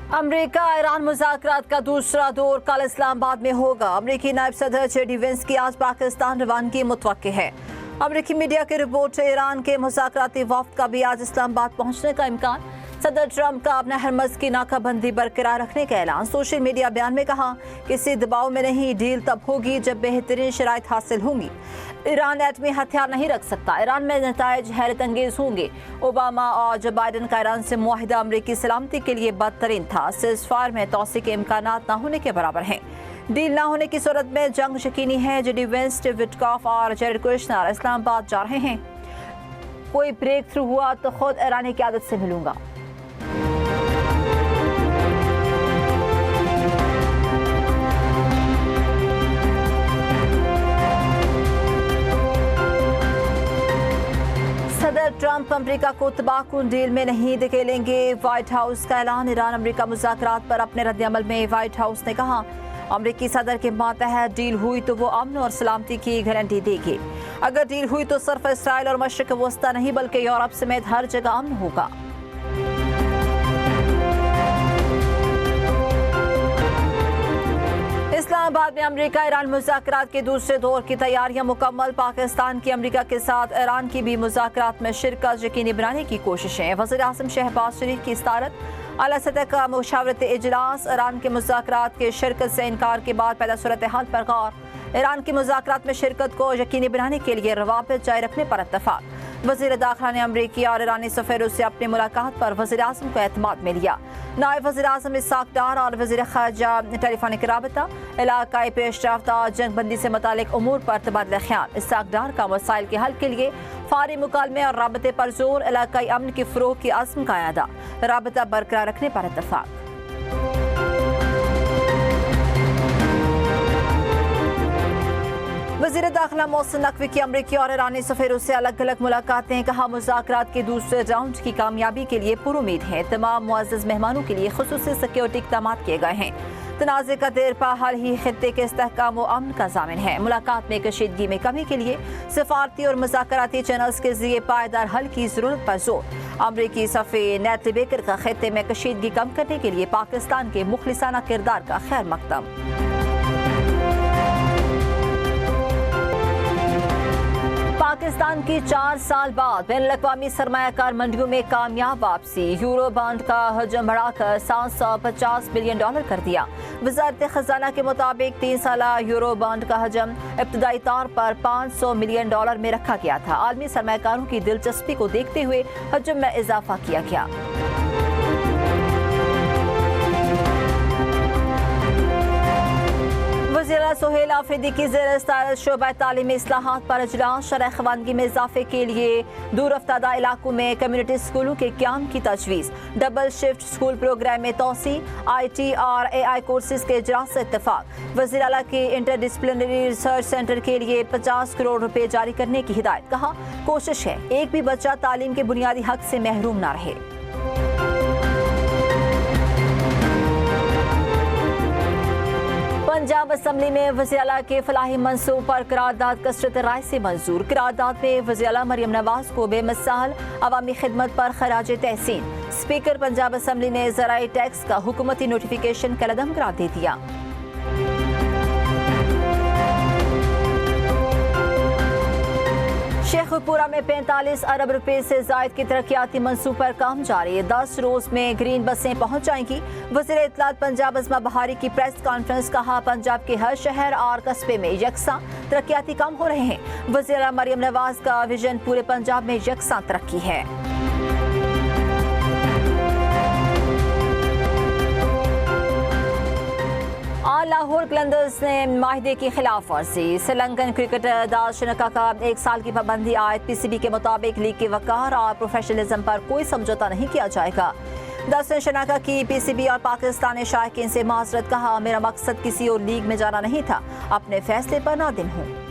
अमरीका Iran मुज़ाकरात का दूसरा दौर कल इस्लामाबाद में होगा। अमरीकी नायब सदर जेडी वेंस की आज पाकिस्तान रवानगी मुतवक्के है। अमरीकी मीडिया की रिपोर्ट है ईरान के मुज़ाकराती वफ्द का भी आज इस्लामाबाद पहुंचने का इम्कान। सदर ट्रंप का अपना हरमज़ की नाकाबंदी बरकरार रखने का ऐलान। सोशल मीडिया बयान में कहा, किसी दबाव में नहीं, डील तब होगी जब बेहतरीन शराइत हासिल होंगी। ईरान एटमी हथियार नहीं रख सकता, ईरान में नताइज हैरत अंगेज होंगे। ओबामा और जो बाइडन का ईरान से मुआहिदा अमरीकी सलामती के लिए बदतरीन था। सीज़फायर में तोसी के इम्कानात न होने के बराबर हैं। डील न होने की सूरत में जंग यकीनी है। जेडी वेंस, स्टीव विटकॉफ और जेरेड कुशनर इस्लामाबाद जा रहे हैं। कोई ब्रेक थ्रू हुआ तो खुद ईरानी क़यादत से मिलूंगा। सदर ट्रंप अमेरिका को तबाहकुन डील में नहीं धकेलेंगे। व्हाइट हाउस का ऐलान। ईरान अमेरिका मुज़ाकरात पर अपने रद्दअमल में व्हाइट हाउस ने कहा, अमेरिकी सदर के मातहत डील हुई तो वो अमन और सलामती की गारंटी देगी। अगर डील हुई तो सिर्फ इसराइल और मशरिक़ वस्ता नहीं बल्कि यूरोप समेत हर जगह अमन होगा। इस्लामाबाद में अमेरिका ईरान मुज़ाकरात के दूसरे दौर की तैयारियां मुकम्मल। पाकिस्तान की अमेरिका के साथ ईरान की भी मुज़ाकरात में शिरकत यकीनी बनाने की कोशिशें। वज़ीर आज़म शहबाज शरीफ की सदारत आला सतह का मुशावरती इजलास। ईरान के मुज़ाकरात के शिरकत से इनकार के बाद पैदा सूरत हाल पर गौर। ईरान की मुज़ाकरात में शिरकत को यकीनी बनाने के लिए रवाबित जारी रखने पर इत्तफाक। वज़ीर दाखिला ने अमरीकी और ईरानी सफ़ीरों से अपनी मुलाकात पर वज़ीर आज़म को एतमाद में लिया। नायब वज़ीर आज़म इस्हाक़ डार और वज़ीर ख़ारजा टेलीफोनिक राबता, इलाक़ाई पेशरफ्त और जंगबंदी से मुतालिक उमूर पर तबादला ख्याल। इस्हाक़ डार का मसाइल के हल के लिए फ़ौरी मुकालमे और राबते पर जोर। इलाक़ाई अमन की फ़रोग़ की अज़्म का अदा। राबता बरकरार रखने पर इत्तफ़ाक़। वज़ीर दाखिला मोहसिन नकवी की अमरीकी और ईरानी सफ़ीरों से अलग अलग मुलाकातें। कहा, मुज़ाकरात के दूसरे राउंड की कामयाबी के लिए पुरुमीद है। तमाम मुअज़्ज़ज़ मेहमानों के लिए ख़ुसूसी सिक्योरिटी इक़दाम किए गए हैं। तनाज़े का देरपा हल ही खित्ते के इस्तेहकाम व अमन का ज़ामिन है। मुलाकात में कशीदगी में कमी के लिए सफारती और मुज़ाकराती चैनल्स के ज़रिए पायदार हल की ज़रूरत पर जोर। अमरीकी सफ़ीर नेटली बेकर का खित्ते में कशीदगी कम करने के लिए पाकिस्तान के मुखलिसाना किरदार का खैर मकदम। पाकिस्तान की 4 साल बाद बैनुल-अक़वामी सरमायाकार मंडियों में कामयाब वापसी। यूरो बॉन्ड का हजम बढ़ाकर $750 बिलियन कर दिया। वज़ारत ख़ज़ाना के मुताबिक 3 साला यूरो बॉन्ड का हजम इब्तदाई तौर पर $500 मिलियन में रखा गया था। आलमी सरमायाकारों की दिलचस्पी को देखते हुए हजम में इजाफा किया गया। वज़ीर सुहेल आफरीदी की ज़ेर-ए-सदारत शोबा तालीमी इस्लाहात पर इजलास। शरह ख़वानगी में इजाफे के लिए दूर अफ्तादा इलाकों में कम्युनिटी स्कूलों के क़याम की तजवीज़। डबल शिफ्ट स्कूल प्रोग्राम में तोसी। IT और AI कोर्सेज के इजरास से इत्तफाक। वज़ीर आला के इंटर डिसिप्लिनरी रिसर्च सेंटर के लिए 50 करोड़ रुपए जारी करने की हिदायत। कहा, कोशिश है एक भी बच्चा तालीम के बुनियादी हक से महरूम न रहे। पंजाब असम्बली में वज़ीर आला के फलाही मंसूब पर करारदाद कसरत राय से मंजूर। करारदाद में वज़ीर आला मरियम नवाज को बेमिसाल अवामी खिदमत पर खराज तहसीन। स्पीकर पंजाब असम्बली ने ज़राई टैक्स का हुकूमती नोटिफिकेशन कलअदम करार दे दिया। शेखपुरा में 45 अरब रुपए से जायद की तरक्याती मंसूब पर काम जारी। 10 रोज में ग्रीन बसें पहुंच जाएंगी। वज़ीर इत्तलात पंजाब अज़मा बहारी की प्रेस कॉन्फ्रेंस। कहा, पंजाब के हर शहर और कस्बे में यकसा तरक्याती काम हो रहे हैं। वज़ीर मरियम नवाज का विजन पूरे पंजाब में यकसा तरक्की है। लाहौर कलंदर्स ने माहिदे की खिलाफ वर्जी। श्रीलंकन क्रिकेटर दास शनका का 1 साल की पाबंदी आयद। PCB के मुताबिक लीग के वक़ार और प्रोफेशनलिज्म पर कोई समझौता नहीं किया जाएगा। दास शनका की PCB और पाकिस्तानी शायकीन से माजरत। कहा, मेरा मकसद किसी और लीग में जाना नहीं था, अपने फैसले पर नादिम हूँ।